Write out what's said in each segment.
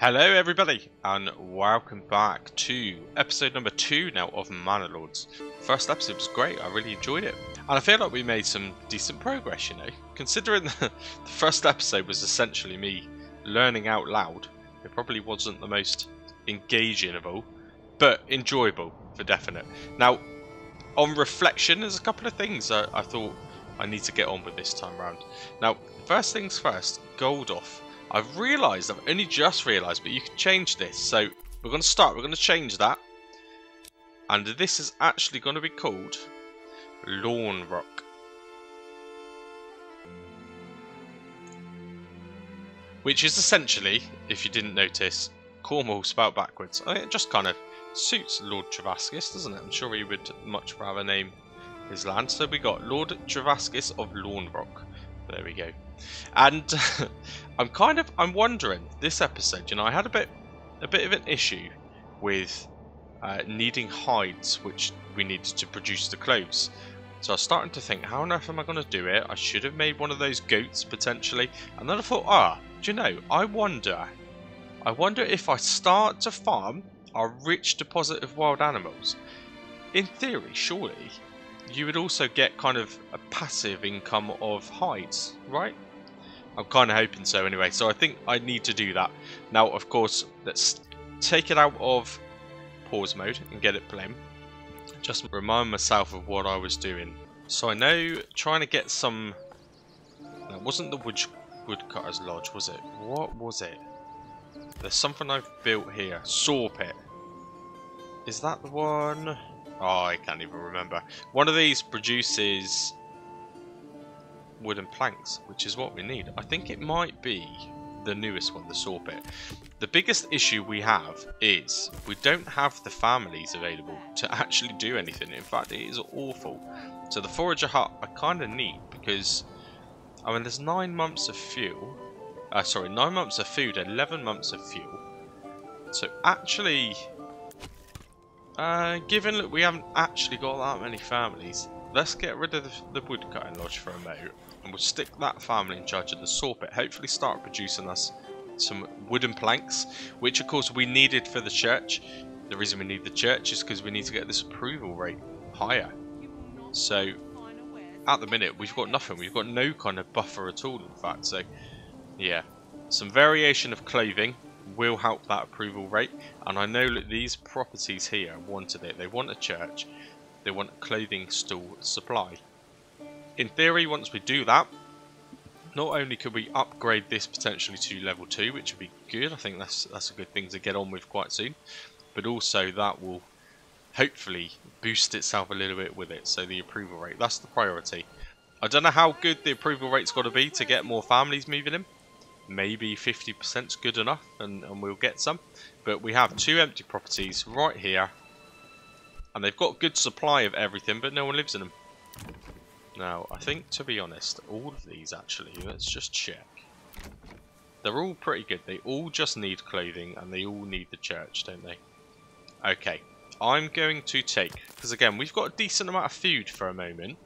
Hello everybody and welcome back to episode number 2 now of Manor Lords. First episode was great, I really enjoyed it. And I feel like we made some decent progress, you know. Considering the first episode was essentially me learning out loud. It probably wasn't the most engaging of all, but enjoyable for definite. Now, on reflection, there's a couple of things I thought I need to get on with this time round. Now, first things first, gold off. I've only just realised, but you can change this. So we're going to change that. And this is actually going to be called Lawn Rock. Which is essentially, if you didn't notice, Cornwall spelled backwards. I think it just kind of suits Lord Trevaskis, doesn't it? I'm sure he would much rather name his land. So we got Lord Trevaskis of Lawn Rock. There we go. And I'm wondering this episode, you know, I had a bit of an issue with needing hides, which we needed to produce the clothes. So I was starting to think, how on earth am I going to do it? I should have made one of those goats potentially. And then I thought, do you know, I wonder if I start to farm a rich deposit of wild animals. In theory, surely you would also get kind of a passive income of hides, right? I'm kind of hoping so anyway, so I think I need to do that. Now, of course, let's take it out of pause mode and get it playing. Just remind myself of what I was doing. So I know trying to get some... That wasn't the woodcutter's lodge, was it? What was it? There's something I've built here. Saw pit. Is that the one? Oh, I can't even remember. One of these produces wooden planks, which is what we need. I think it might be the newest one, the saw pit. The biggest issue we have is we don't have the families available to actually do anything. In fact, it is awful. So the forager hut I kind of need because, I mean, there's 9 months of fuel. 9 months of food, 11 months of fuel. So actually... given that we haven't actually got that many families, let's get rid of the woodcutting lodge for a moment, and we'll stick that family in charge of the saw pit. Hopefully start producing us some wooden planks, which of course we needed for the church. The reason we need the church is because we need to get this approval rate higher. So at the minute we've got nothing, we've got no kind of buffer at all in fact. So yeah, some variation of clothing will help that approval rate, and I know that these properties here wanted it. They want a church, they want a clothing store supply. In theory, once we do that, not only could we upgrade this potentially to level 2, which would be good, I think that's a good thing to get on with quite soon, but also that will hopefully boost itself a little bit with it. So the approval rate, that's the priority. I don't know how good the approval rate's got to be to get more families moving in. Maybe 50% is good enough and we'll get some. But we have 2 empty properties right here. And they've got good supply of everything, but no one lives in them. Now, I think, to be honest, all of these actually, let's just check. They're all pretty good. They all just need clothing and they all need the church, don't they? Okay, I'm going to take, because again, we've got a decent amount of food for a moment.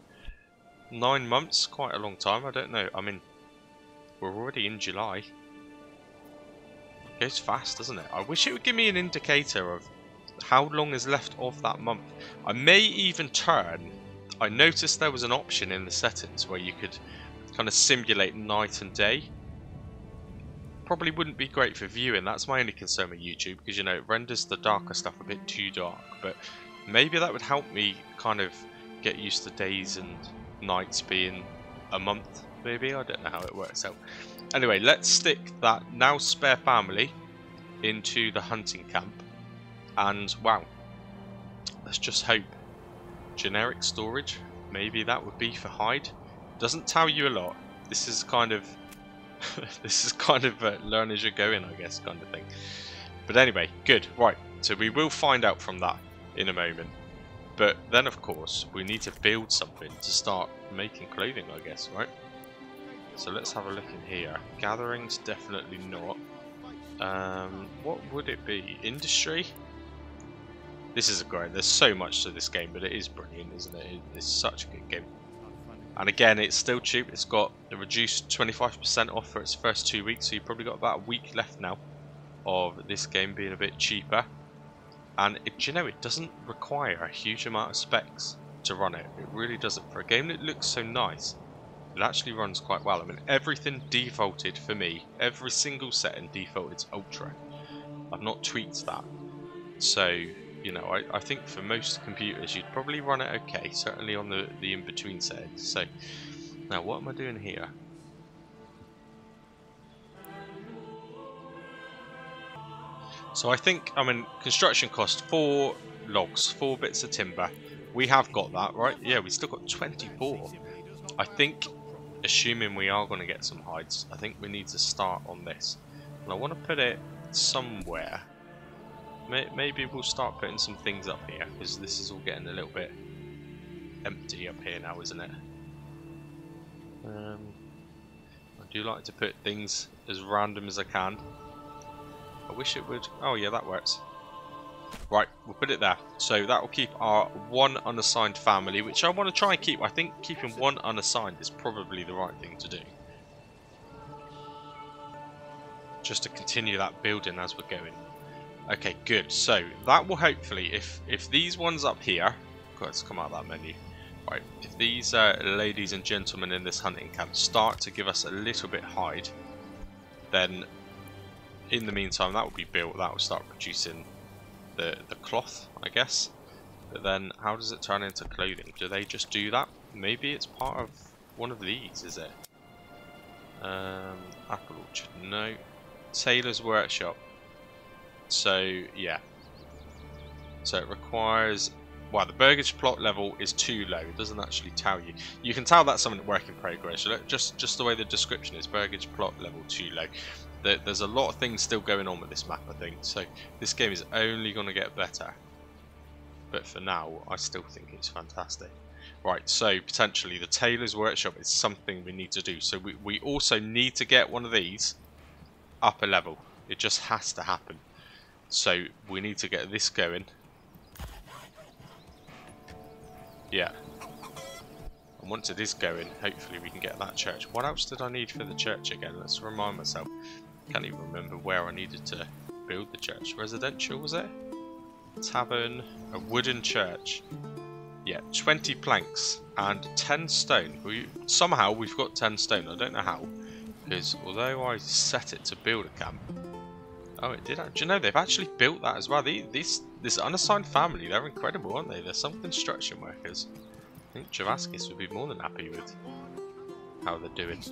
9 months, quite a long time, I don't know. I mean, we're already in July. It goes fast, doesn't it? I wish it would give me an indicator of how long is left of that month. I may even turn... I noticed there was an option in the settings where you could kind of simulate night and day. Probably wouldn't be great for viewing. That's my only concern with YouTube, because, you know, it renders the darker stuff a bit too dark. But maybe that would help me kind of get used to days and nights being a month. Maybe, I don't know how it works out. Anyway, let's stick that now spare family into the hunting camp. And wow, let's just hope. Generic storage, maybe that would be for hide. Doesn't tell you a lot. This is kind of learn as you're going, I guess, kind of thing. But anyway, good. Right, so we will find out from that in a moment. But then, of course, we need to build something to start making clothing, I guess, right? So let's have a look in here. Gatherings, definitely not. What would it be? Industry? This is great. There's so much to this game, but it is brilliant, isn't it? It's such a good game. And again, it's still cheap. It's got a reduced 25% off for its first 2 weeks, so you've probably got about a week left now of this game being a bit cheaper. And do you know, it doesn't require a huge amount of specs to run it. It really doesn't. For a game that looks so nice, it actually runs quite well. I mean, everything defaulted for me. Every single setting defaulted to Ultra. I've not tweaked that. So, you know, I think for most computers you'd probably run it okay. Certainly on the in-between settings. So, now what am I doing here? So I think, I mean, construction cost 4 logs, 4 bits of timber. We have got that, right? Yeah, we still got 24. I think, assuming we are going to get some hides, I think we need to start on this. And I want to put it somewhere. Maybe we'll start putting some things up here, because this is all getting a little bit empty up here now, isn't it? I do like to put things as random as I can. I wish it would. Oh yeah, that works. Right, we'll put it there. So that will keep our one unassigned family, which I want to try and keep. I think keeping one unassigned is probably the right thing to do. Just to continue that building as we're going. Okay, good. So that will hopefully, if these ones up here, God, let's come out of that menu. Right, if these ladies and gentlemen in this hunting camp start to give us a little bit hide, then in the meantime that will be built. That will start producing the cloth, I guess. But then, how does it turn into clothing? Do they just do that? Maybe it's part of one of these, is it? Apple orchard, no. Tailor's workshop. So yeah. So it requires. Well, the burgage plot level is too low. It doesn't actually tell you. You can tell that's something work in progress. Just the way the description is, burgage plot level too low. There's a lot of things still going on with this map, I think. So this game is only going to get better. But for now, I still think it's fantastic. Right, so potentially the tailor's workshop is something we need to do. So we also need to get one of these up a level. It just has to happen. So we need to get this going. Yeah. And once it is going, hopefully we can get that church. What else did I need for the church again? Let's remind myself. Can't even remember where I needed to build the church. Residential, was it? Tavern, a wooden church. Yeah, 20 planks and 10 stone. Somehow we've got 10 stone. I don't know how. Because although I set it to build a camp. Oh, it did. Do you know, they've actually built that as well. This unassigned family, they're incredible, aren't they? They're some construction workers. I think Trevaskis would be more than happy with how they're doing.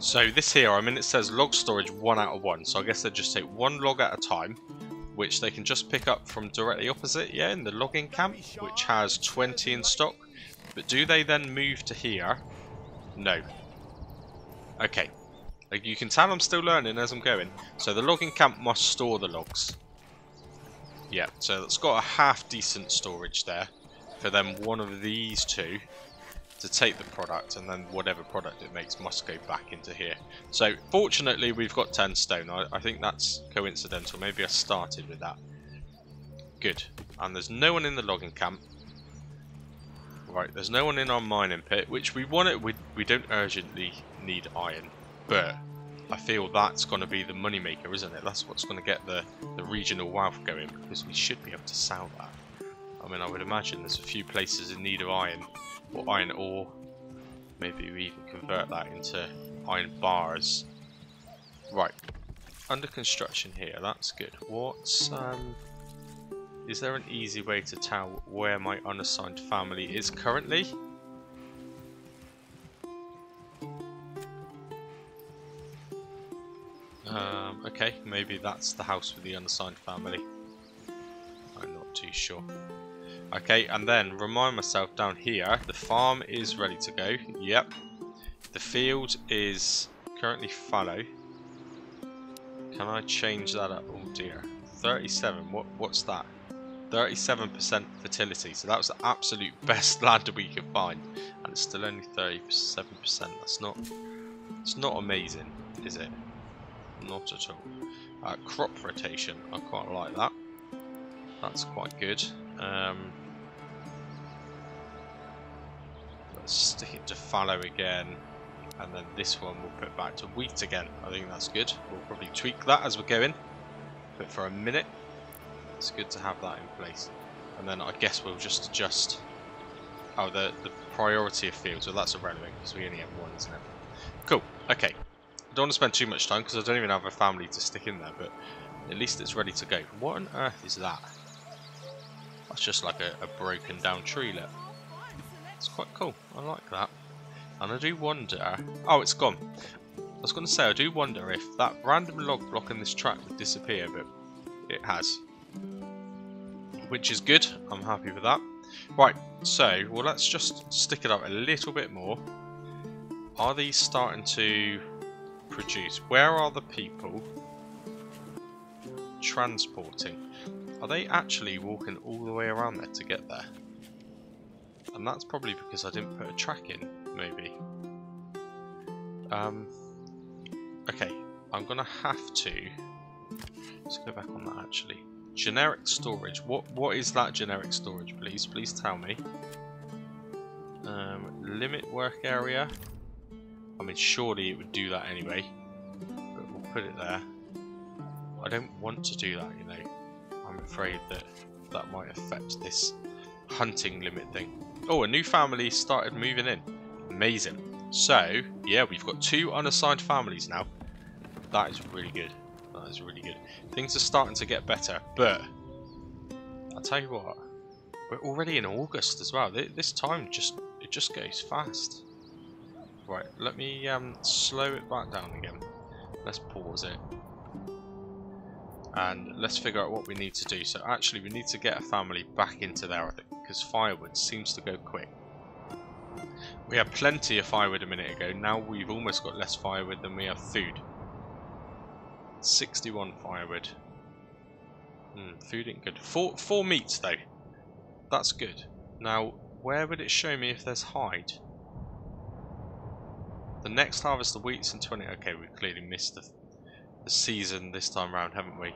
So this here, I mean, it says log storage 1 out of 1. So I guess they just take 1 log at a time, which they can just pick up from directly opposite, yeah, in the logging camp, which has 20 in stock. But do they then move to here? No. Okay. Like, you can tell I'm still learning as I'm going. So the logging camp must store the logs. Yeah, so it's got a half decent storage there. For then one of these two to take the product, and then whatever product it makes must go back into here. So fortunately we've got 10 stone. I think that's coincidental. Maybe I started with that. Good. And there's no one in the logging camp. Right, there's no one in our mining pit, which we want it. We don't urgently need iron, but I feel that's going to be the moneymaker, isn't it? That's what's going to get the regional wealth going, because we should be able to sell that. I mean, I would imagine there's a few places in need of iron, or iron ore. Maybe we even convert that into iron bars. Right, under construction here, that's good. What's, is there an easy way to tell where my unassigned family is currently? Okay, maybe that's the house with the unassigned family. I'm not too sure. Okay, and then remind myself down here, the farm is ready to go. Yep. The field is currently fallow. Can I change that up? Oh dear. 37, what's that? 37% fertility, so that was the absolute best land we could find. And it's still only 37%. It's not amazing, is it? Not at all. Crop rotation, I quite like that. That's quite good. Let's stick it to fallow again. And then this one we'll put back to wheat again. I think that's good. We'll probably tweak that as we're going. But for a minute, it's good to have that in place. And then I guess we'll just adjust. Oh, the priority of fields. Well, that's irrelevant because we only have one, isn't it? Cool. Okay. I don't want to spend too much time because I don't even have a family to stick in there. But at least it's ready to go. What on earth is that? That's just like a broken down tree, look. It's quite cool. I like that. And I do wonder... Oh, it's gone. I was going to say, I do wonder if that random log blocking this track would disappear, but it has. Which is good. I'm happy with that. Right, so, well, let's just stick it up a little bit more. Are these starting to produce? Where are the people transporting? Are they actually walking all the way around there to get there? And that's probably because I didn't put a track in, maybe. Okay, I'm gonna have to. Let's go back on that actually. Generic storage. What is that generic storage, please? Please tell me. Limit work area. I mean, surely it would do that anyway. But we'll put it there. I don't want to do that, you know. I'm afraid that that might affect this hunting limit thing. Oh, a new family started moving in. Amazing. So, yeah, we've got 2 unassigned families now. That is really good. That is really good. Things are starting to get better, but I'll tell you what, we're already in August as well. This time it just goes fast. Right, let me slow it back down again. Let's pause it. And let's figure out what we need to do. So actually we need to get a family back into there, I think, because firewood seems to go quick. We had plenty of firewood a minute ago. Now we've almost got less firewood than we have food. 61 firewood. Food ain't good. Four meats though. That's good. Now, where would it show me if there's hide? The next harvest of wheat's in 20. Okay, we clearly missed the season this time round, haven't we?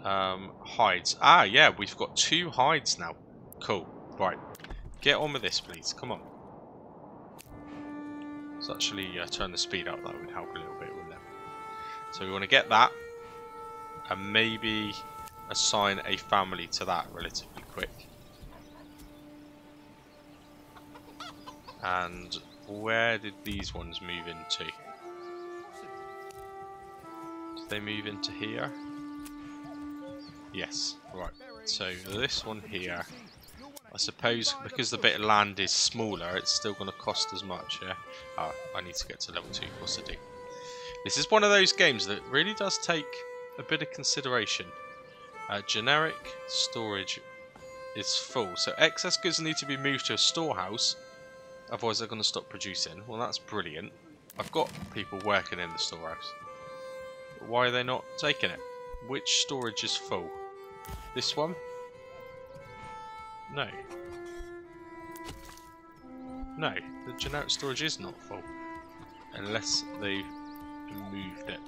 Hides. Ah, yeah, we've got 2 hides now. Cool. Right. Get on with this, please. Come on. Let's actually turn the speed up. That would help a little bit, wouldn't it? So we want to get that. And maybe assign a family to that relatively quick. And where did these ones move into? Did they move into here? Yes, right. So this one here, I suppose because the bit of land is smaller, it's still going to cost as much, yeah? Oh, I need to get to level 2, of course I do. This is one of those games that really does take a bit of consideration. Generic storage is full, so excess goods need to be moved to a storehouse, otherwise they're going to stop producing. Well, that's brilliant. I've got people working in the storehouse. But why are they not taking it? Which storage is full? This one? No. No, the generic storage is not full. Unless they've moved it.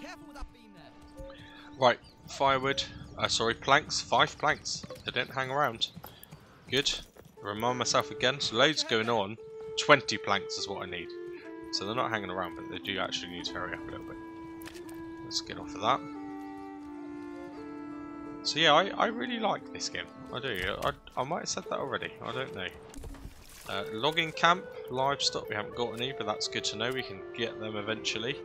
Right, firewood. Sorry, planks. 5 planks. They don't hang around. Good. Remind myself again. So loads going on. 20 planks is what I need. So they're not hanging around, but they do actually need to hurry up a little bit. Let's get off of that. So yeah, I really like this game. I do. I might have said that already. I don't know. Logging camp, livestock. We haven't got any, but that's good to know. We can get them eventually.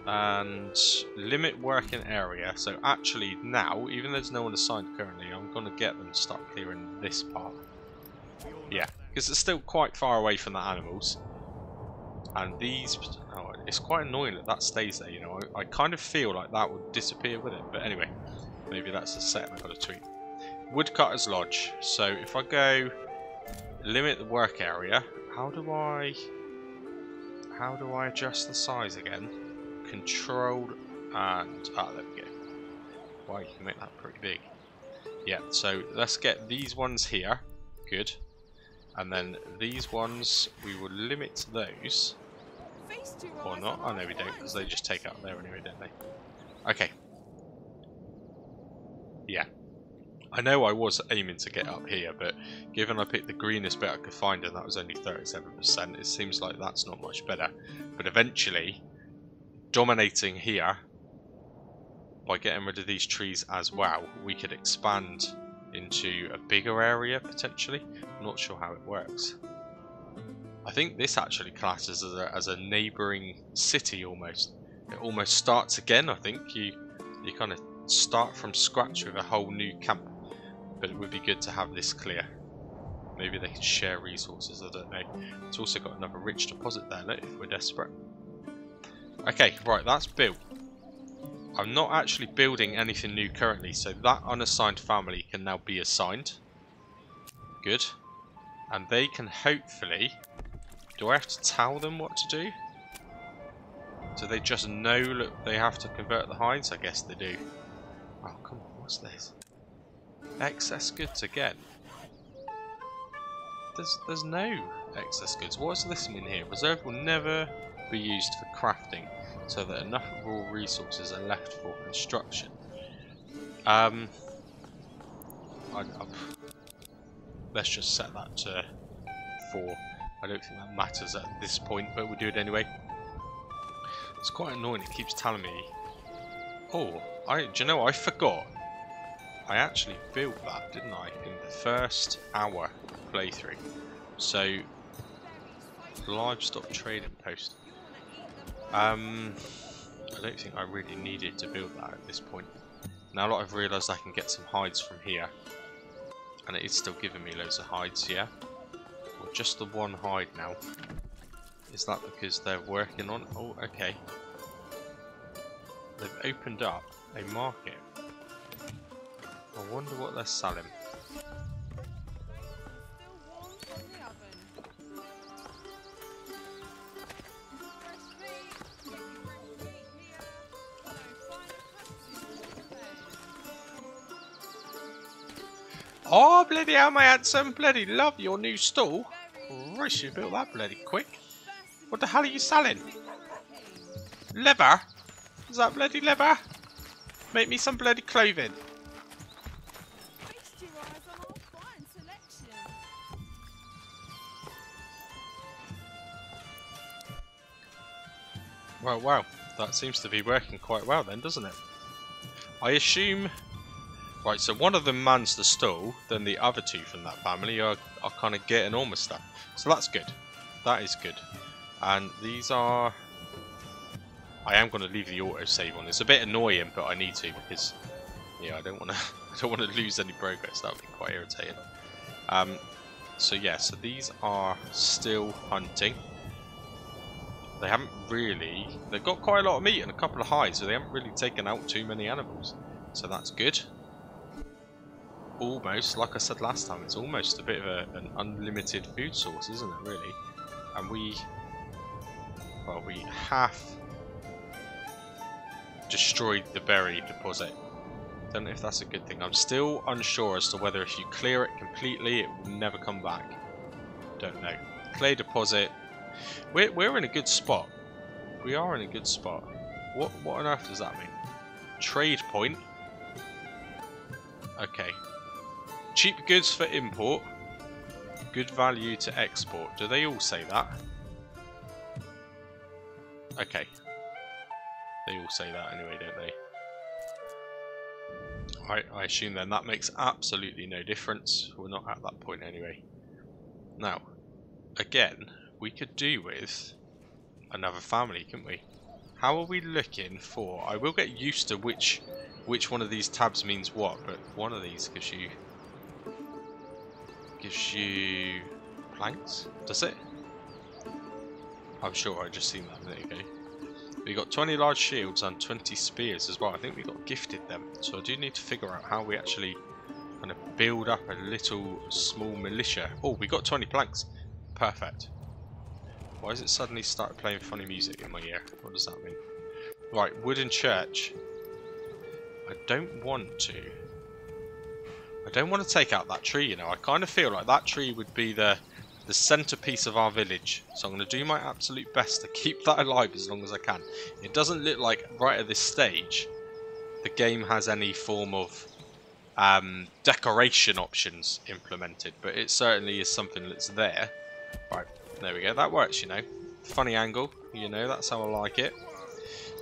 And limit working area. So actually now, even though there's no one assigned currently, I'm going to get them to start clearing this part. Yeah, because it's still quite far away from the animals. And these... Oh, it's quite annoying that that stays there, you know. I kind of feel like that would disappear with it. But anyway, maybe that's a setting I've got to tweak. Woodcutter's Lodge. So if I go limit the work area, how do I adjust the size again? Controlled and there we go. Wow, you can make that pretty big. Yeah, so let's get these ones here. Good. And then these ones, we will limit those. Or not. Oh no, we don't, because they just take out there anyway, don't they? Okay. Yeah. I know I was aiming to get up here, but given I picked the greenest bit I could find and that was only 37%, it seems like that's not much better. But eventually, dominating here, by getting rid of these trees as well, we could expand into a bigger area potentially. I'm not sure how it works. I think this actually classes as a neighbouring city almost. It almost starts again. I think you kind of start from scratch with a whole new camp. But it would be good to have this clear. Maybe they can share resources, I don't know. It's also got another rich deposit there, look, if we're desperate. Okay, right, that's built. I'm not actually building anything new currently, so that unassigned family can now be assigned. Good. And they can hopefully... Do I have to tell them what to do? Do they just know that they have to convert the hides? I guess they do. Oh, come on, what's this? Excess goods again. There's no excess goods. What does this mean here? Reserve will never be used for crafting, so that enough raw resources are left for construction. Let's just set that to 4. I don't think that matters at this point, but we'll do it anyway. It's quite annoying. It keeps telling me. Oh, do you know what? I forgot. I actually built that, didn't I, in the first hour playthrough. So, livestock trading post. I don't think I really needed to build that at this point. Now that I've realised I can get some hides from here, and it is still giving me loads of hides, yeah? Or just the one hide now. Is that because they're working on... Oh, okay. They've opened up a market. I wonder what they're selling. Oh, bloody hell, my handsome. Bloody love your new stall. Christ, you built that bloody quick. What the hell are you selling? Leather? Is that bloody leather? Make me some bloody clothing. Well, wow. That seems to be working quite well then, doesn't it? I assume... Right, so one of them mans the stall, then the other two from that family are kind of getting on with stuff. So that's good. That is good. And these are... I am going to leave the autosave on. It's a bit annoying, but I need to because, yeah, I don't want to lose any progress. That would be quite irritating. So yeah, so these are still hunting. They haven't really... They've got quite a lot of meat and a couple of hides, so they haven't really taken out too many animals. So that's good. Almost, like I said last time, it's almost a bit of an unlimited food source, isn't it, really? And we half destroyed the berry deposit. Don't know if that's a good thing. I'm still unsure as to whether if you clear it completely, it will never come back. Don't know. Clay deposit. We're in a good spot. We are in a good spot. What on earth does that mean? Trade point. Okay. Cheap goods for import. Good value to export. Do they all say that? Okay. They all say that anyway, don't they? I assume then that makes absolutely no difference. We're not at that point anyway. Now, again, we could do with another family, couldn't we? How are we looking for... I will get used to which one of these tabs means what, but one of these gives you planks, does it? I'm sure I just seen that a minute ago. We got 20 large shields and 20 spears as well. I think we got gifted them, so I do need to figure out how we actually kind of build up a little small militia. Oh, we got 20 planks. Perfect. Why has it suddenly started playing funny music in my ear? What does that mean? Right, wooden church. I don't want to take out that tree, you know. I kind of feel like that tree would be the centerpiece of our village. So I'm going to do my absolute best to keep that alive as long as I can. It doesn't look like right at this stage the game has any form of decoration options implemented, but it certainly is something that's there. Right, there we go. That works, you know. Funny angle, you know. That's how I like it.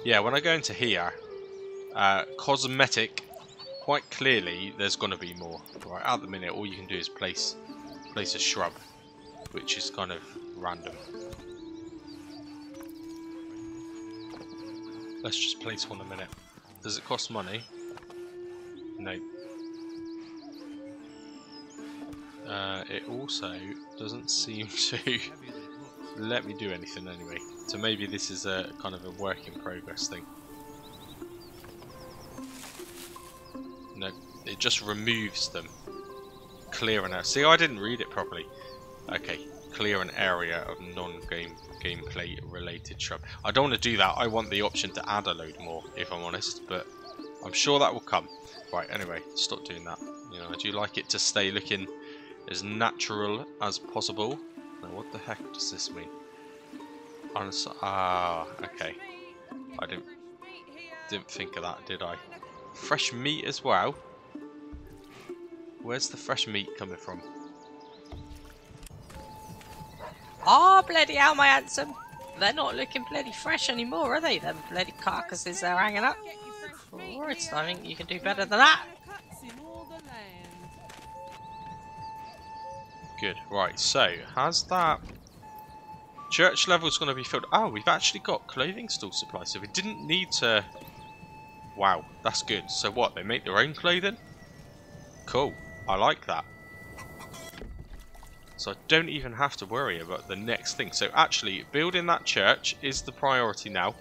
Yeah, when I go into here, cosmetic, quite clearly there's going to be more. Right, at the minute, all you can do is place a shrub, which is kind of random. Let's just place one a minute. Does it cost money? No. It also doesn't seem to let me do anything anyway. So maybe this is a kind of a work in progress thing. No, it just removes them. Clear an area. See, I didn't read it properly. Okay, clear an area of gameplay related shrub. I don't want to do that. I want the option to add a load more, if I'm honest, but I'm sure that will come. Right, anyway, stop doing that. You know, I do like it to stay looking as natural as possible. Now, what the heck does this mean? Okay. I didn't think of that, did I? Fresh meat as well. Where's the fresh meat coming from? Oh, bloody hell, my handsome. They're not looking bloody fresh anymore, are they? Them bloody carcasses they're hanging up. Christ, I think you can do better than that. Good. Right, so, has that... Church level's going to be filled... Oh, we've actually got clothing store supply, so we didn't need to... Wow, that's good. So what, they make their own clothing? Cool. I like that. So I don't even have to worry about the next thing. So actually, building that church is the priority now.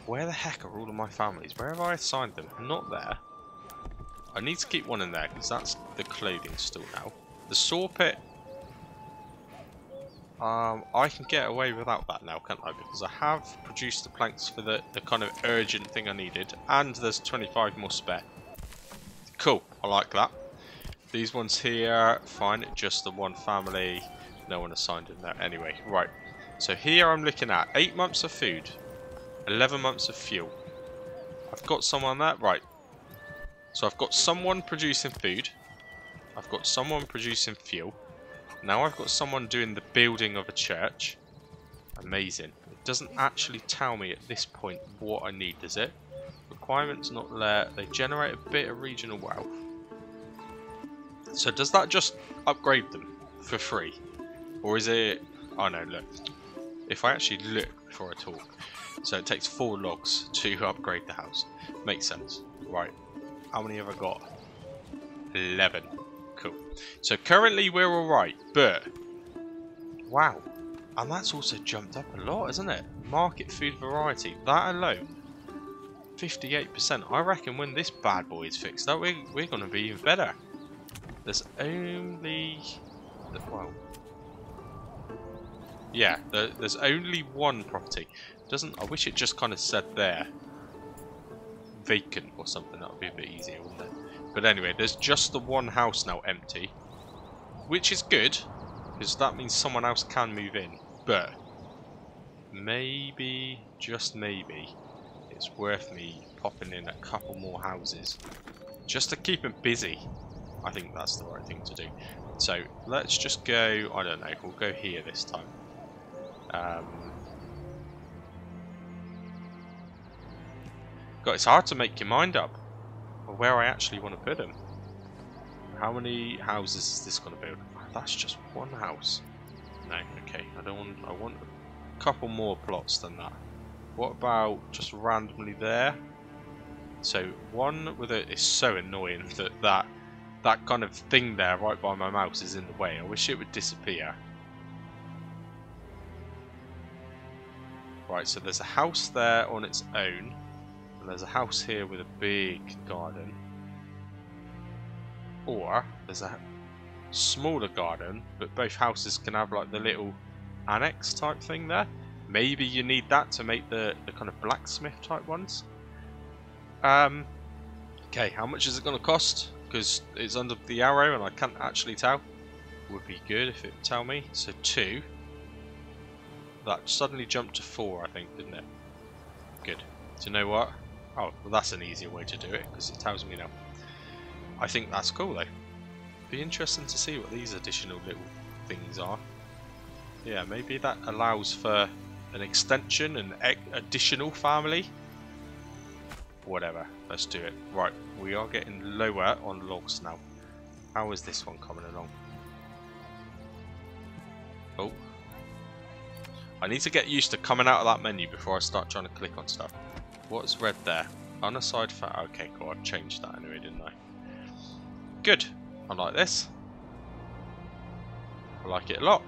Where the heck are all of my families? Where have I assigned them? Not there. I need to keep one in there, because that's the clothing store now. The saw pit... I can get away without that now, can't I? Because I have produced the planks for the kind of urgent thing I needed. And there's 25 more spare. Cool, I like that. These ones here, fine, just the one family. No one assigned in there. Anyway, right. So here I'm looking at 8 months of food. 11 months of fuel. I've got someone there, right. So I've got someone producing food. I've got someone producing fuel. Now I've got someone doing the building of a church. Amazing. It doesn't actually tell me at this point what I need, does it? Requirements not there. They generate a bit of regional wealth. So does that just upgrade them for free? Or is it... Oh no, look. If I actually look before I talk. So it takes 4 logs to upgrade the house. Makes sense. Right. How many have I got? 11. Cool. So currently we're alright, but... Wow. And that's also jumped up a lot, isn't it? Market food variety. That alone. 58%. I reckon when this bad boy is fixed up, we're going to be even better. There's only... Well... Yeah, there's only one property. I wish it just kind of said there. Vacant or something. That would be a bit easier, wouldn't it? But anyway, there's just the one house now empty. Which is good. Because that means someone else can move in. But... Maybe, just maybe, it's worth me popping in a couple more houses. Just to keep them busy. I think that's the right thing to do. So, let's just go... I don't know, we'll go here this time. God, it's hard to make your mind up of where I actually want to put them. How many houses is this going to build? Oh, that's just one house. No, okay. I want a couple more plots than that. What about just randomly there? So one with it is so annoying that kind of thing there right by my mouse is in the way. I wish it would disappear. Right, so there's a house there on its own. And there's a house here with a big garden. Or there's a smaller garden, but both houses can have like the little annex type thing there. Maybe you need that to make the kind of blacksmith type ones. Okay, how much is it going to cost? Because it's under the arrow and I can't actually tell. Would be good if it would tell me. So 2. That suddenly jumped to 4, I think, didn't it? Good. Do you know what? Oh, well, that's an easier way to do it because it tells me now. I think that's cool though. Be interesting to see what these additional little things are. Yeah, maybe that allows for an extension, an additional family. Whatever, let's do it. Right, we are getting lower on logs now. How is this one coming along? Oh. I need to get used to coming out of that menu before I start trying to click on stuff. What's red there? Unassigned fat. Okay, cool. I've changed that anyway, didn't I? Good. I like this. I like it a lot.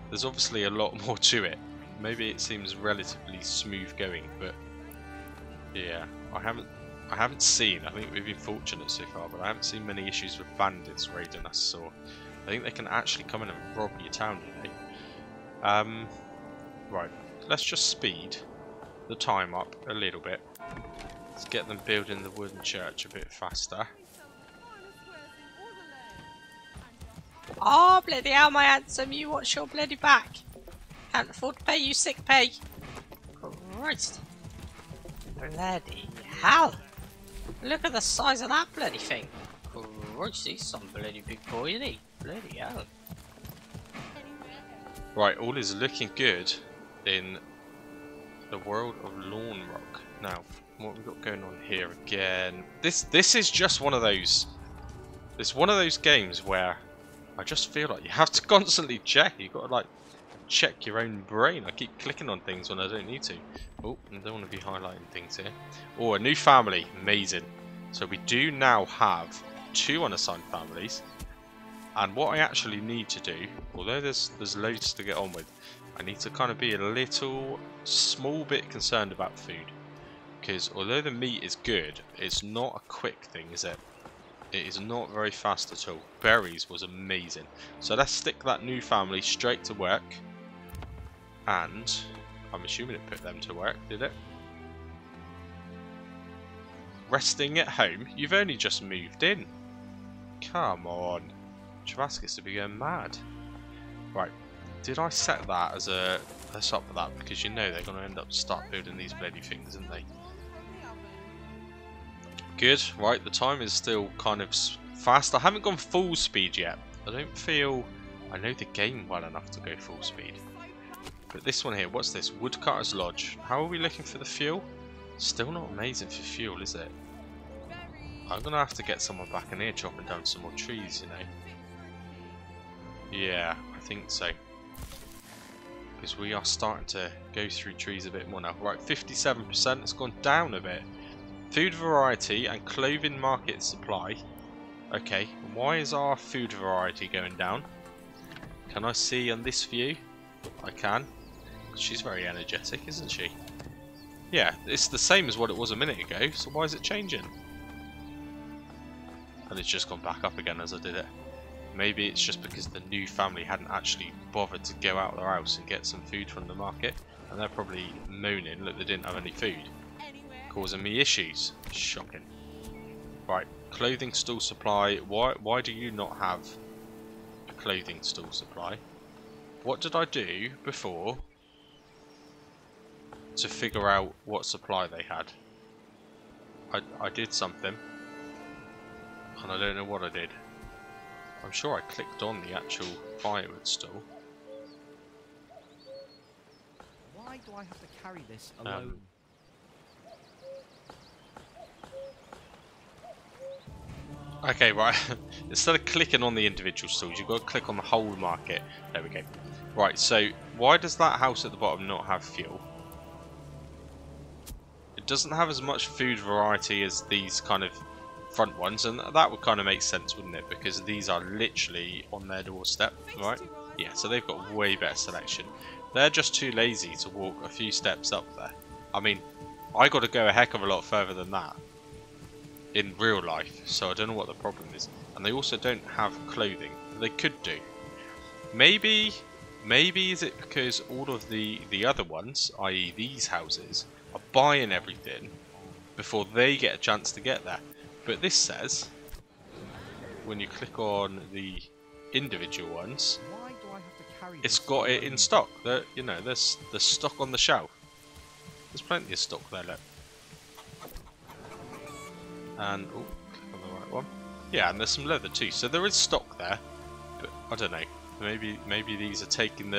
There's obviously a lot more to it. Maybe it seems relatively smooth going, but yeah, I haven't seen. I think we've been fortunate so far, but I haven't seen many issues with bandits raiding us. So I think they can actually come in and rob your town, you know. Right, let's just speed the time up a little bit. Let's get them building the wooden church a bit faster. Oh, bloody hell, my handsome, you watch your bloody back. Can't afford to pay you sick pay. Christ. Bloody hell. Look at the size of that bloody thing. Christ, he's some bloody big boy, isn't he? Bloody hell. Right, all is looking good in the world of Lawn Rock. Now, what we've got going on here again? This is just one of those. It's one of those games where I just feel like you have to constantly check. You've got to like check your own brain. I keep clicking on things when I don't need to. Oh, I don't want to be highlighting things here. Oh, a new family. Amazing. So we do now have 2 unassigned families. And what I actually need to do, although there's loads to get on with, I need to kind of be a little small bit concerned about food. Because although the meat is good, it's not a quick thing, is it? It is not very fast at all. Berries was amazing. So let's stick that new family straight to work. And I'm assuming it put them to work, did it? Resting at home? You've only just moved in. Come on. Trevaskis to be going mad. Right. Did I set that as a... Let's up for that, because you know they're going to end up start building these bloody things, aren't they? Good. Right, the time is still kind of fast. I haven't gone full speed yet. I don't feel I know the game well enough to go full speed. But this one here, what's this? Woodcutter's Lodge. How are we looking for the fuel? Still not amazing for fuel, is it? I'm going to have to get someone back in here chopping down some more trees, you know. Yeah, I think so. Because we are starting to go through trees a bit more now. Right, 57%. It's gone down a bit. Food variety and clothing market supply. Okay, why is our food variety going down? Can I see on this view? I can. She's very energetic, isn't she? Yeah, it's the same as what it was a minute ago, so why is it changing? And it's just gone back up again as I did it. Maybe it's just because the new family hadn't actually bothered to go out of their house and get some food from the market. And they're probably moaning that they didn't have any food. Causing me issues. Shocking. Right, clothing store supply. Why do you not have a clothing store supply? What did I do before to figure out what supply they had? I did something. And I don't know what I did. I'm sure I clicked on the actual firewood store. Why do I have to carry this alone? Okay, right. Instead of clicking on the individual stores, you've got to click on the whole market. There we go. Right, so why does that house at the bottom not have fuel? It doesn't have as much food variety as these kind of front ones, and that would kind of make sense, wouldn't it? Because these are literally on their doorstep, right? Yeah, so they've got way better selection. They're just too lazy to walk a few steps up there. I mean, I got to go a heck of a lot further than that in real life, so I don't know what the problem is. And they also don't have clothing. They could do. Maybe is it because all of the other ones, i.e. these houses, are buying everything before they get a chance to get there. But this says, when you click on the individual ones, Why do I have to carry it's this got it in alone? stock. You know, there's stock on the shelf. There's plenty of stock there, look. And oh, click on the right one. Yeah, and there's some leather too. So there is stock there, but I don't know. Maybe these are taking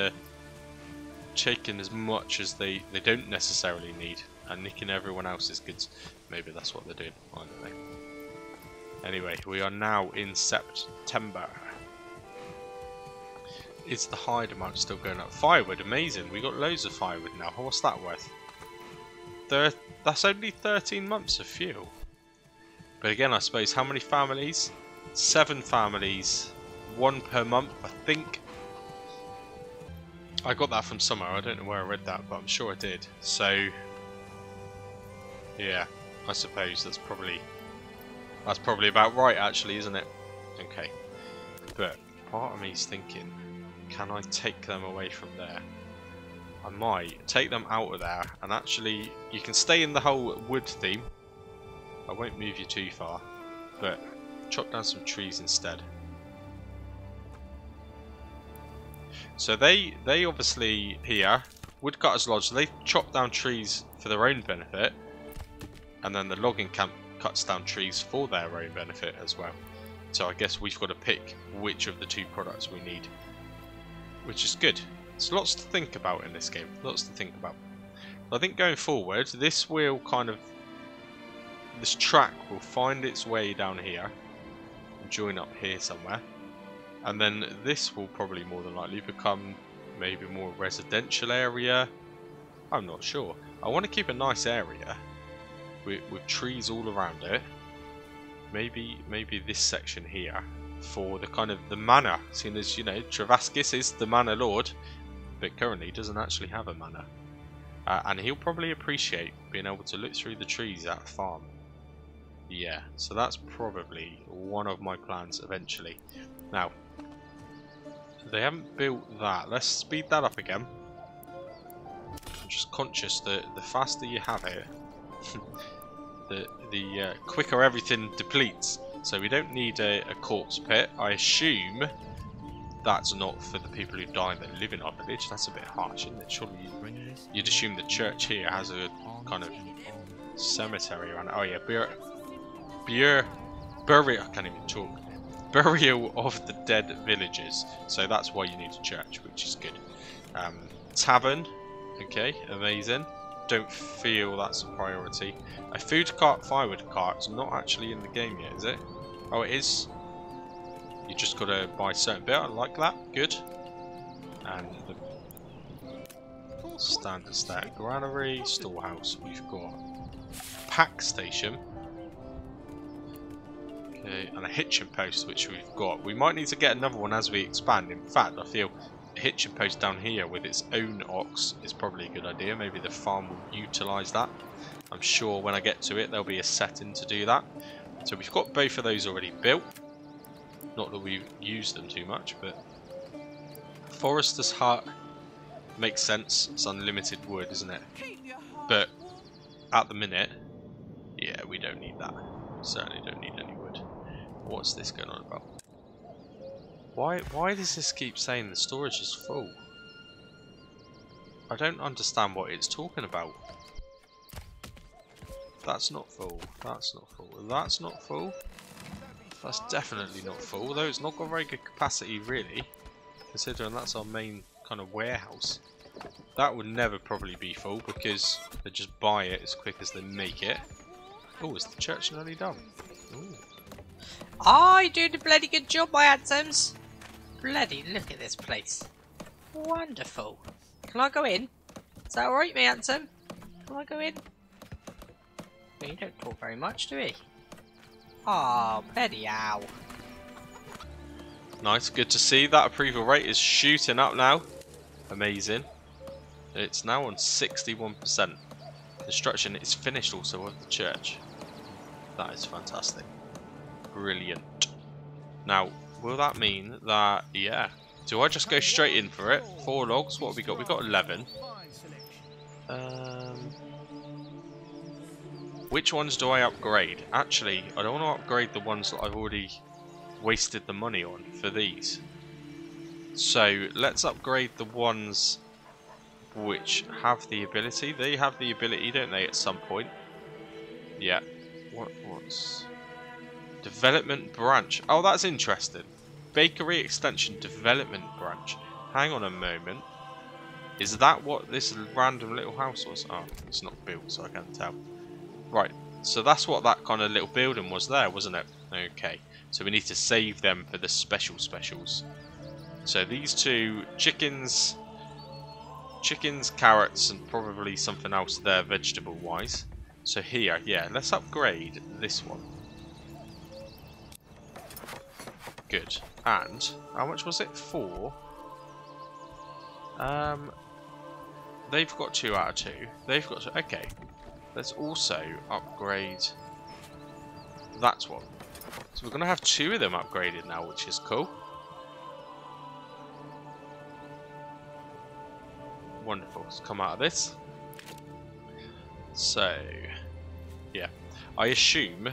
as much as they don't necessarily need and nicking everyone else's goods. Maybe that's what they're doing. I don't know. Anyway, we are now in September. Is the hide amount still going up? Firewood, amazing. We got loads of firewood now. What's that worth? That's only 13 months of fuel. But again, I suppose, how many families? 7 families. 1 per month, I think. I got that from somewhere. I don't know where I read that, but I'm sure I did. So, yeah, I suppose that's probably about right, actually, isn't it? Okay. But part of me is thinking, can I take them away from there? I might take them out of there, and actually, you can stay in the whole wood theme. I won't move you too far, but chop down some trees instead. So they obviously here, Woodcutters Lodge, they chop down trees for their own benefit, and then the logging camp cuts down trees for their own benefit as well. So I guess we've got to pick which of the 2 products we need, which is good. There's lots to think about in this game, lots to think about. I think going forward, this track will find its way down here and join up here somewhere. And then this will probably more than likely become maybe more residential area. I'm not sure. I want to keep a nice area with trees all around it. Maybe this section here for the kind of the manor, seeing as, you know, Trevaskis is the Manor Lord, but currently doesn't actually have a manor. And he'll probably appreciate being able to look through the trees at a farm. Yeah, so that's probably one of my plans eventually. Now, they haven't built that. Let's speed that up again. I'm just conscious that the faster you have it, the quicker everything depletes. So we don't need a corpse pit. I assume that's not for the people who die that live in our village. That's a bit harsh, isn't it? Surely you'd assume the church here has a kind of cemetery around it. Oh yeah, burial. I can't even talk. Burial of the dead villagers. So that's why you need a church, which is good. Tavern. Okay, amazing. Don't feel that's a priority. A food cart, firewood cart is not actually in the game yet, is it? Oh, it is. You just got to buy a certain bit. I like that. Good. And the standard stat. Granary, storehouse. We've got pack station. Okay, and a hitching post, which we've got. We might need to get another one as we expand. In fact, I feel a hitching post down here with its own ox is probably a good idea. Maybe the farm will utilise that. I'm sure when I get to it, there'll be a setting to do that. So we've got both of those already built. Not that we've used them too much, but Forester's Hut makes sense. It's unlimited wood, isn't it? But at the minute, yeah, we don't need that. Certainly don't need any wood. What's this going on about? Why does this keep saying the storage is full? I don't understand what it's talking about. That's not full. That's not full. That's not full. That's definitely not full, although it's not got very good capacity really, considering that's our main kind of warehouse. That would never probably be full because they just buy it as quick as they make it. Oh, is the church nearly done? Ooh. I do the bloody good job, my handsomes. Bloody look at this place. Wonderful. Can I go in? Is that alright, my handsome? Can I go in? Well, you don't talk very much, do you? Oh, bloody ow. Nice, good to see. That approval rate is shooting up now. Amazing. It's now on 61%. Construction is finished also of the church. That is fantastic. Brilliant. Now, will that mean that, yeah. Do I just go straight in for it? 4 logs, what have we got? We've got 11. Which ones do I upgrade? Actually, I don't want to upgrade the ones that I've already wasted the money on for these. So, let's upgrade the ones which have the ability. They have the ability, don't they, at some point? Yeah. What's... Development branch. Oh, that's interesting. Bakery extension development branch. Hang on a moment. Is that what this random little house was? Oh, it's not built, so I can't tell. Right, so that's what that kind of little building was there, wasn't it? Okay, so we need to save them for the specials. So these two, chickens, carrots, and probably something else there vegetable-wise. So here, yeah, let's upgrade this one. Good. And how much was it? 4. They've got 2 out of 2. They've got 2. Okay. Let's also upgrade that one. So we're going to have 2 of them upgraded now, which is cool. Wonderful. Let's come out of this. So, yeah. I assume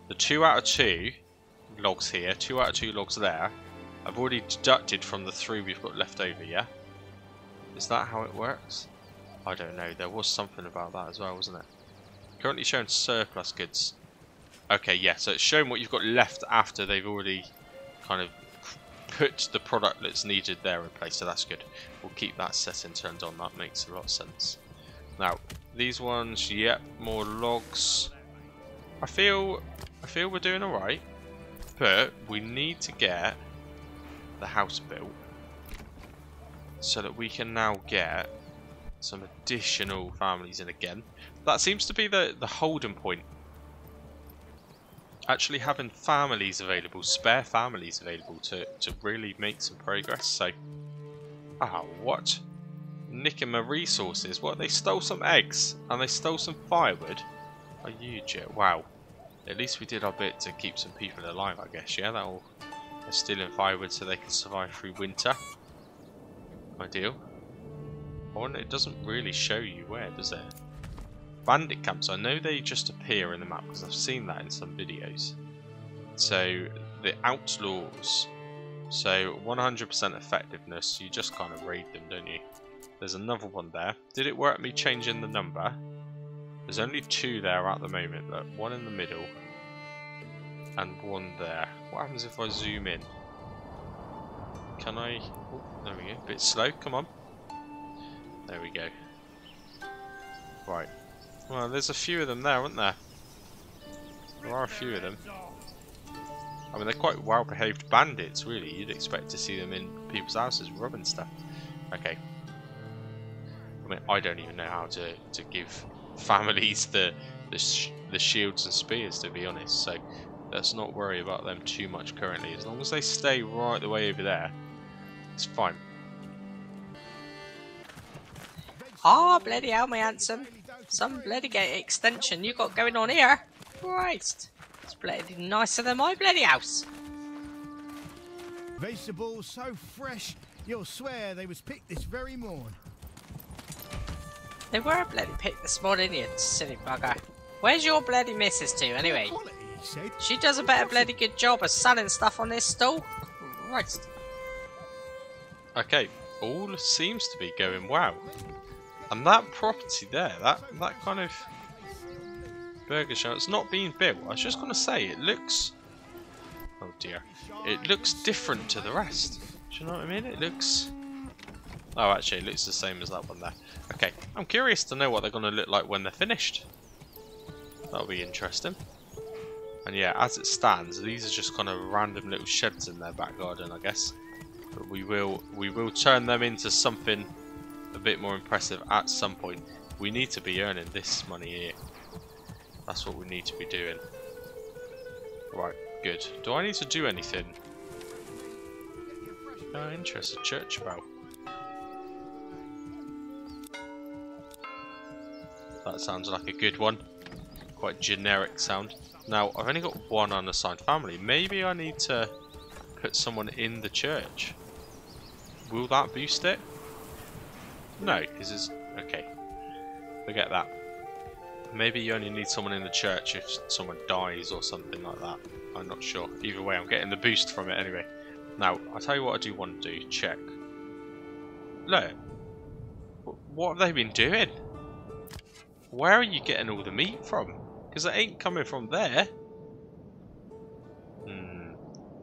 the 2 out of 2 logs here, 2 out of 2 logs there, I've already deducted from the 3 we've got left over, yeah? Is that how it works? I don't know, there was something about that as well, wasn't it? Currently showing surplus goods. Okay, yeah, so it's showing what you've got left after they've already kind of put the product that's needed there in place, so that's good. We'll keep that setting turned on, that makes a lot of sense. Now, these ones, yep, more logs. I feel we're doing alright, but we need to get the house built so that we can now get some additional families in again. That seems to be the holding point. Actually having families available, spare families available to really make some progress. So, what? Nicking my resources. What? They stole some eggs and they stole some firewood. Are you jet? Wow. At least we did our bit to keep some people alive, I guess. Yeah, they're stealing firewood so they can survive through winter. Ideal. Oh, and it doesn't really show you where, does it? Bandit camps, I know they just appear in the map because I've seen that in some videos. So, the outlaws. So, 100% effectiveness, you just kind of raid them, don't you? There's another one there. Did it work me changing the number? There's only 2 there at the moment, but 1 in the middle and 1 there. What happens if I zoom in? Can I? Oh, there we go. A bit slow, come on. There we go. Right. Well, there's a few of them there, aren't there? There are a few of them. I mean, they're quite well-behaved bandits, really. You'd expect to see them in people's houses robbing stuff. Okay. I mean, I don't even know how to give families the shields and spears, to be honest. So let's not worry about them too much currently. As long as they stay right the way over there, it's fine. Ah, bloody hell, my handsome. Some bloody gate extension you got going on here. Christ. It's bloody nicer than my bloody house. Vegetables so fresh, you'll swear they was picked this very morn. They were bloody picked this morning, you silly bugger. Where's your bloody missus to, anyway? Quality, he said. She does a better bloody good job of selling stuff on this stall. Christ. Okay, all seems to be going well. And that property there, that kind of burger shop, it's not being built. I was just going to say, it looks... Oh dear. It looks different to the rest. Do you know what I mean? It looks... Oh, actually, it looks the same as that one there. Okay, I'm curious to know what they're going to look like when they're finished. That'll be interesting. And yeah, as it stands, these are just kind of random little sheds in their back garden, I guess. But we will turn them into something a bit more impressive at some point. We need to be earning this money here. That's what we need to be doing. Right, good. Do I need to do anything? Oh, interesting. Church bell. That sounds like a good one. Quite generic sound. Now, I've only got 1 unassigned family. Maybe I need to put someone in the church. Will that boost it? No, because it's... Okay. Forget that. Maybe you only need someone in the church if someone dies or something like that. I'm not sure. Either way, I'm getting the boost from it anyway. Now, I'll tell you what I do want to do. Check. Look. What have they been doing? Where are you getting all the meat from? Because it ain't coming from there.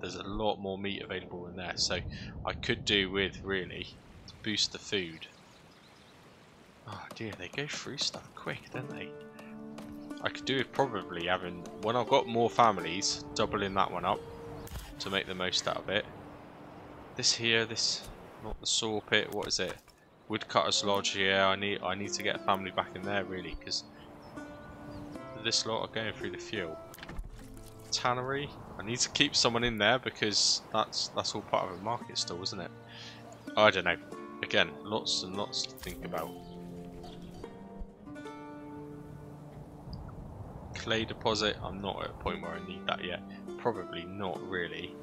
there's a lot more meat available in there, so I could do with really to boost the food. Oh dear, they go through stuff quick, don't they? I could do with probably having, when I've got more families, doubling that one up to make the most out of it. This here, this, not the saw pit, what is it? Woodcutter's Lodge. Yeah, I need to get a family back in there really, because this lot are going through the fuel. Tannery, I need to keep someone in there because that's all part of a market stall, isn't it? I don't know. Again, lots and lots to think about. Clay deposit, I'm not at a point where I need that yet. Probably not really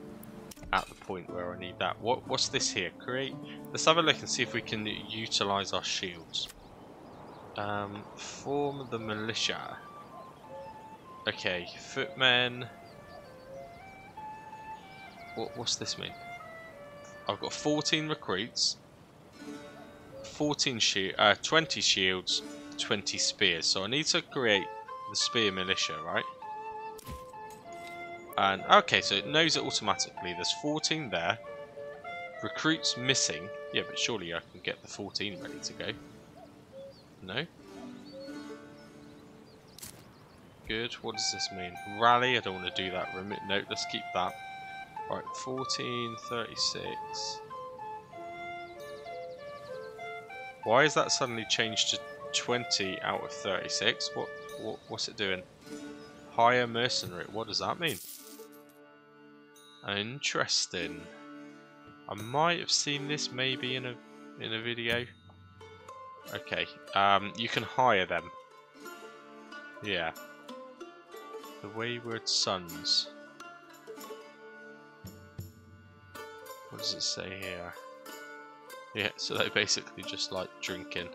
at the point where I need that. What's this here? Create. Let's have a look and see if we can utilise our shields. Form the militia. Okay, footmen. What's this mean? I've got 14 recruits, 20 shields, 20 spears. So I need to create the spear militia, right? And okay, so it knows it automatically. There's 14 there. Recruits missing. Yeah, but surely I can get the 14 ready to go. No? Good. What does this mean? Rally. I don't want to do that. No, let's keep that. Right, 14, 36. Why is that suddenly changed to 20 out of 36? What's it doing? Hire mercenary. What does that mean? Interesting. I might have seen this maybe in a video. Okay. You can hire them. Yeah. The Wayward Sons. What does it say here? Yeah, so they basically just like drinking.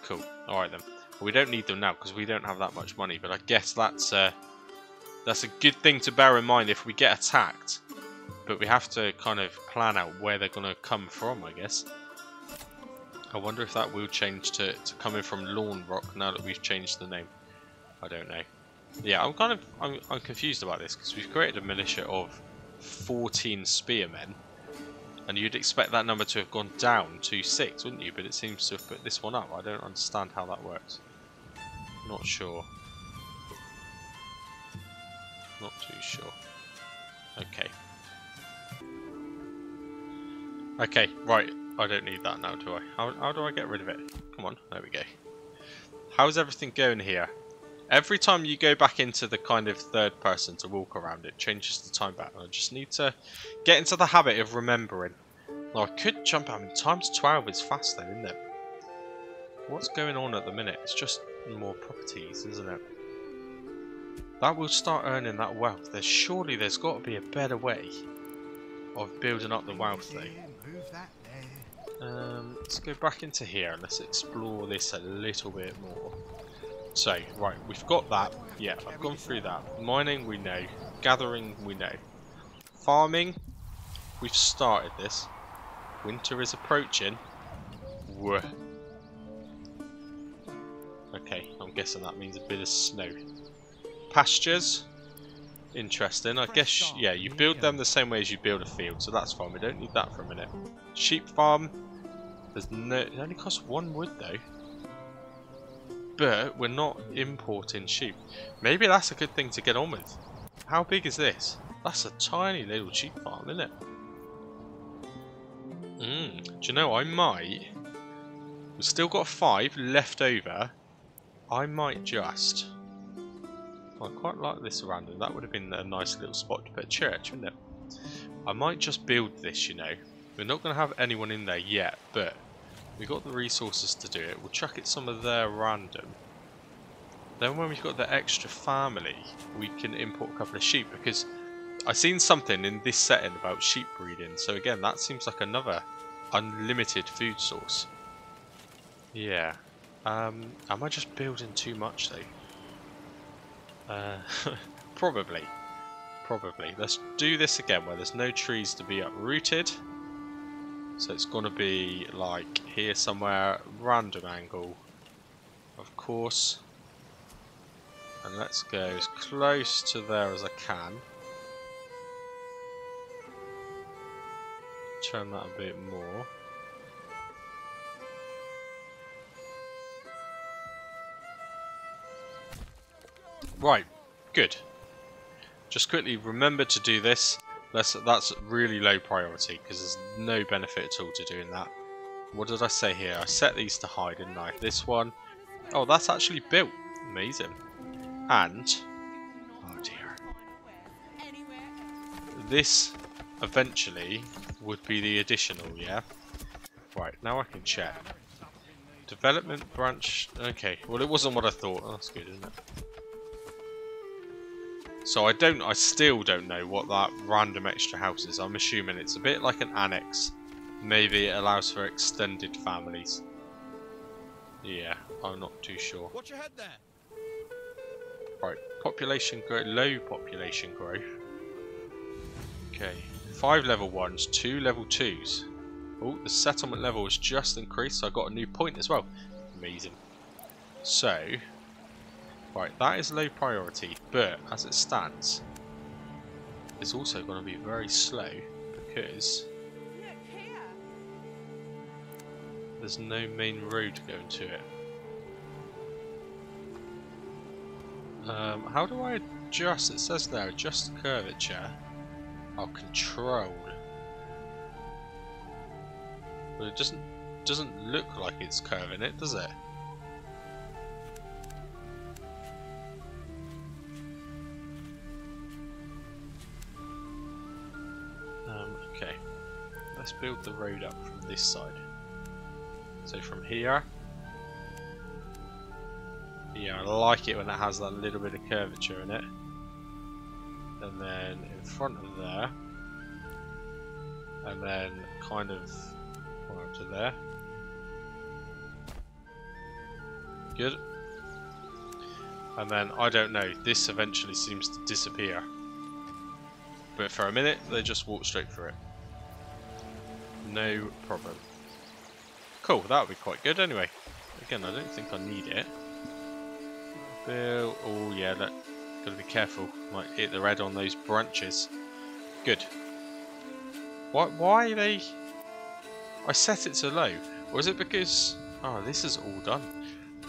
Cool. Alright then. Well, we don't need them now because we don't have that much money, but I guess that's a good thing to bear in mind if we get attacked. But we have to kind of plan out where they're going to come from, I guess. I wonder if that will change to coming from Lawn Rock now that we've changed the name. I don't know. Yeah, I'm confused about this because we've created a militia of 14 spearmen, and you'd expect that number to have gone down to 6, wouldn't you? But it seems to have put this one up. I don't understand how that works. Not sure. Not too sure. Okay. Okay, right. I don't need that now, do I? How do I get rid of it? Come on, there we go. How's everything going here? Every time you go back into the kind of third person to walk around, it changes the time back. I just need to get into the habit of remembering. Now, I could jump out. I mean, times 12 is fast though, isn't it? What's going on at the minute? It's just more properties, isn't it? That will start earning that wealth. There's got to be a better way of building up the wealth though. Let's go back into here and let's explore this a little bit more. So, right, we've got that. Yeah, I've gone through that. Mining, we know. Gathering, we know. Farming, we've started this. Winter is approaching. Whoa. Okay, I'm guessing that means a bit of snow. Pastures, interesting. I guess, yeah, you build them the same way as you build a field, so that's fine. We don't need that for a minute. Sheep farm, it only costs 1 wood though. But we're not importing sheep. Maybe that's a good thing to get on with. How big is this? That's a tiny little sheep farm, isn't it? Do you know, I might... We've still got 5 left over. I might just... I quite like this random. That would have been a nice little spot to put a church, wouldn't it? I might just build this, you know. We're not going to have anyone in there yet, but... we've got the resources to do it. We'll chuck it some of their random. Then when we've got the extra family, we can import a couple of sheep, because I've seen something in this setting about sheep breeding. So again, that seems like another unlimited food source. Yeah. Am I just building too much though? Probably. Probably. Let's do this again where there's no trees to be uprooted. So it's going to be like here somewhere, random angle, of course. And let's go as close to there as I can. turn that a bit more. Right, good. Just quickly remember to do this. That's really low priority because there's no benefit at all to doing that. What did I say here? I set these to high, didn't I? This one. Oh, that's actually built. Amazing. And oh dear. This eventually would be the additional, yeah? Right, now I can check. Development branch. Okay, well it wasn't what I thought. Oh, that's good, isn't it? So I still don't know what that random extra house is. I'm assuming it's a bit like an annex. Maybe it allows for extended families. Yeah, I'm not too sure. Watch your head there. Right, population growth, low population growth. Okay, 5 level 1s, 2 level 2s. Oh, the settlement level has just increased, so I got a new point as well. Amazing. So, right, that is low priority, but as it stands, it's also going to be very slow because there's no main road going to it. How do I adjust? It says there, adjust curvature. Oh, controlled. But it doesn't look like it's curving it, does it? Okay. Let's build the road up from this side. So from here. Yeah, I like it when it has that little bit of curvature in it. And then in front of there. And then kind of up to there. Good. And then, I don't know, this eventually seems to disappear. But for a minute, they just walk straight through it. No problem. Cool, that would be quite good anyway. Again, I don't think I need it. Bill, oh yeah, look, gotta be careful. Might hit the red on those branches. Good. Why are they... I set it to low. Or is it because... Oh, this is all done.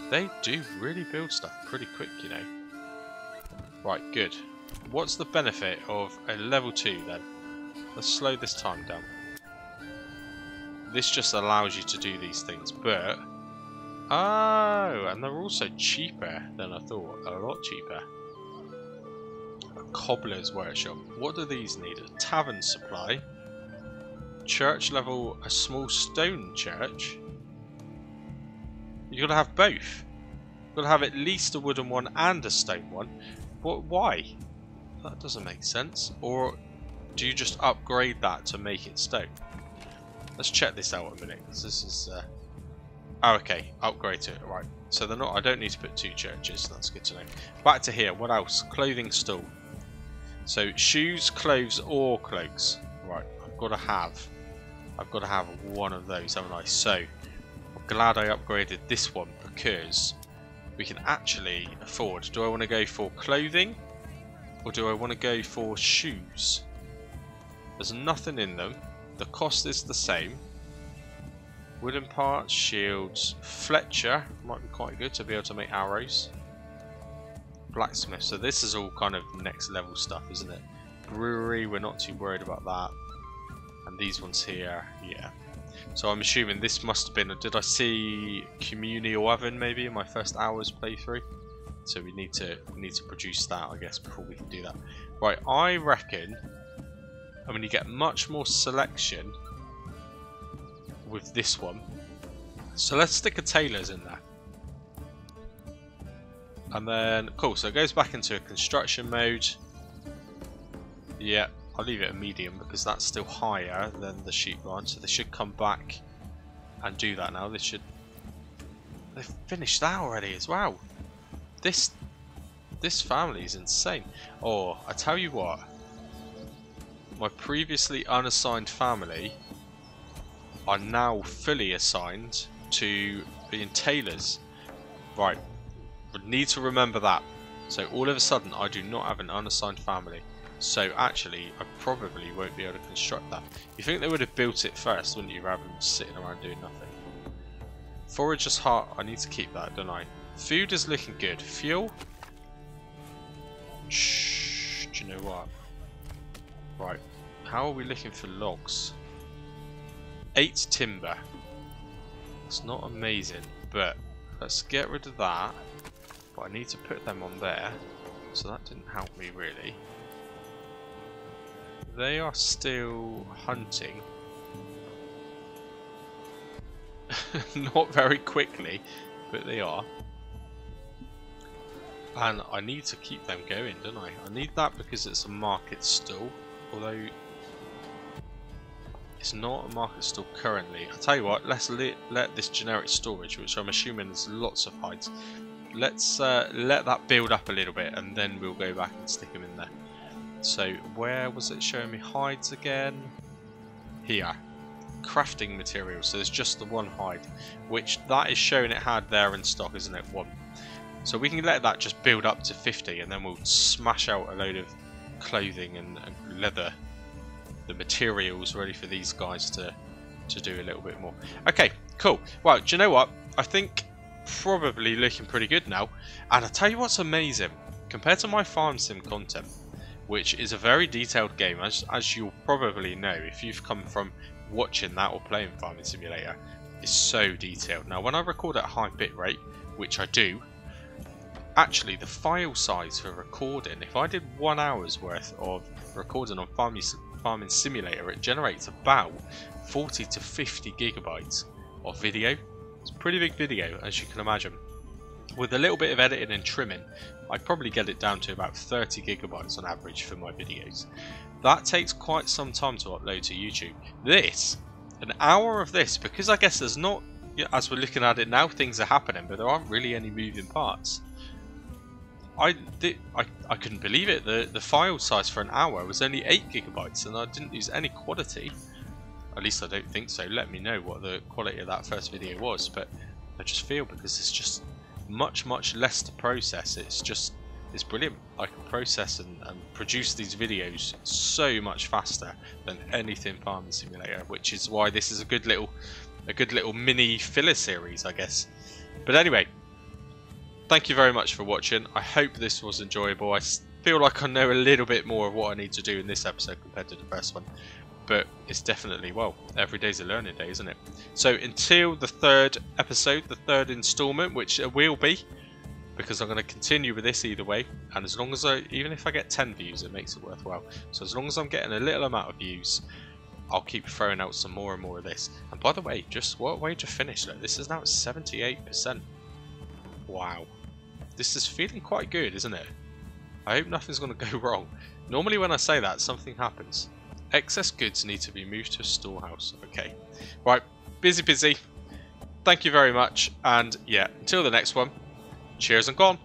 They do really build stuff pretty quick, you know. Right, good. What's the benefit of a level 2 then? Let's slow this time down. This just allows you to do these things, but... Oh, and they're also cheaper than I thought. A lot cheaper. A cobbler's workshop. What do these need? A tavern supply. Church level, a small stone church. You've got to have both. You've got to have at least a wooden one and a stone one. Why? That doesn't make sense. Or do you just upgrade that to make it stone? Let's check this out a minute. This is... Oh, okay. Upgrade to it. Right. So they're not... I don't need to put 2 churches. That's good to know. Back to here. What else? Clothing stall. So shoes, clothes, or cloaks. Right. I've got to have one of those, haven't I? So I'm glad I upgraded this one because we can actually afford. Do I want to go for clothing or do I want to go for shoes? There's nothing in them. The cost is the same. Wooden parts, shields, Fletcher might be quite good to be able to make arrows. Blacksmith, so this is all kind of next level stuff, isn't it? Brewery, we're not too worried about that. And these ones here, yeah. So I'm assuming this must have been, did I see communal oven maybe in my first hour's playthrough? So we need to produce that, I guess, before we can do that. Right, I reckon, I mean, you get much more selection with this one. So let's stick a tailor's in there. And then, cool, so it goes back into a construction mode. Yeah, I'll leave it at medium because that's still higher than the sheep line. So they should come back and do that now. They've finished that already as well. This family is insane. Oh, I tell you what. My previously unassigned family are now fully assigned to being tailors. Right, we need to remember that. So all of a sudden I do not have an unassigned family. So actually, I probably won't be able to construct that. You think they would have built it first, wouldn't you, rather than sitting around doing nothing? Forager's heart, I need to keep that, don't I? Food is looking good. Fuel? Shh, do you know what? Right, how are we looking for logs? 8 timber. It's not amazing, but let's get rid of that. But I need to put them on there, so that didn't help me really. They are still hunting. Not very quickly, but they are. And I need to keep them going, don't I? I need that because it's a market stall, although it's not a market stall currently. I'll tell you what, let's let this generic storage, which I'm assuming there's lots of hides, let's let that build up a little bit and then we'll go back and stick them in there. So where was it showing me hides again? Here. Crafting materials. So there's just the one hide, which that is showing it had there in stock, isn't it? 1. So we can let that just build up to 50 and then we'll smash out a load of clothing and leather, the materials ready for these guys to do a little bit more. Okay, cool. Well, do you know what? I think probably looking pretty good now. And I'll tell you what's amazing. Compared to my farm sim content, which is a very detailed game, as you'll probably know if you've come from watching that or playing Farming Simulator, is so detailed. Now when I record at high bitrate, which I do, actually the file size for recording, if I did 1 hour's worth of recording on Farming Simulator, it generates about 40 to 50 gigabytes of video. It's a pretty big video, as you can imagine. With a little bit of editing and trimming, I'd probably get it down to about 30 gigabytes on average for my videos. That takes quite some time to upload to YouTube. This, an hour of this, because I guess there's not, as we're looking at it now, things are happening, but there aren't really any moving parts. I couldn't believe it. The file size for an hour was only 8 gigabytes and I didn't use any quality. At least I don't think so. Let me know what the quality of that first video was, but I just feel because it's just much less to process, it's brilliant. I can process and produce these videos so much faster than anything Farming Simulator, which is why this is a good little mini filler series, I guess. But anyway, thank you very much for watching. I hope this was enjoyable. I feel like I know a little bit more of what I need to do in this episode compared to the first one, but it's definitely, well, every day's a learning day, isn't it? So until the 3rd episode, the 3rd installment, which it will be, because I'm going to continue with this either way, and as long as even if I get 10 views, it makes it worthwhile. So as long as I'm getting a little amount of views, I'll keep throwing out some more and more of this. And by the way, just what a way to finish. Look, this is now at 78%. Wow. This is feeling quite good, isn't it? I hope nothing's going to go wrong. Normally when I say that, something happens. Excess goods need to be moved to a storehouse. Okay. Right. Busy. Thank you very much. And yeah, until the next one. Cheers and gone.